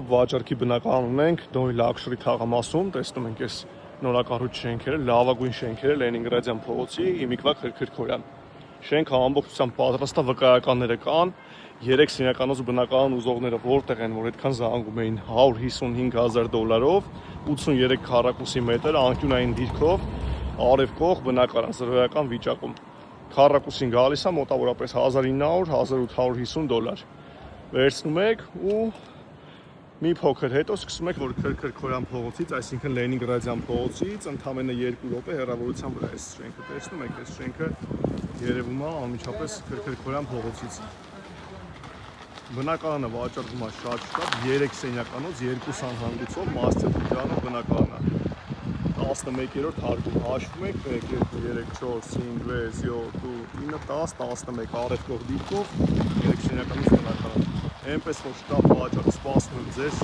Վաճառքի բնակարան ունենք Դոնի լաքշուրի թաղամասում, տեսնում ենք այս նորակառույց շենքերը, լավագույն շենքերը Լենինգրադյան փողոցի Իմիկվա Քրքրքորյան։ Շենքը ամբողջությամբ պատրաստ է, վկայականները կան, 3 սենյականոց բնակարան ուզողները որտեղ են, որ այդքան զանգում էին $155,000, 83 քառակուսի մետր, անկյունային դիրքով, արևկող բնակարան, զրոյական վիճակում։ Քառակուսին գալիս է մոտավորապես $1900-1850։ Վերցնում եք ու մի փոքր հետո սկսում եք, որ Քրքրքորյան փողոցից, այսինքն Լենինգրադյան փողոցից, ընդամենը 2 րոպե հեռավորության վրա է շենքը։ Տեսնում եք, այս շենքը երևում է անմիջապես Քրքրքորյան փողոցից։ Բնակարանը վաճառվում է շատ, 3 սենյականոց, 2 սանհանգույցով, մասթեփիքանով բնակարան է։ 11-րդ հարկում հաշվում եք 1, 2, 3, 4, 5, 6, 7, 8, 9, 10, 11 արևկող դիրքով 3 սենյականոց բնակարան։ Այնպես որ շտապ վաճառք սպասում եմ ձեզ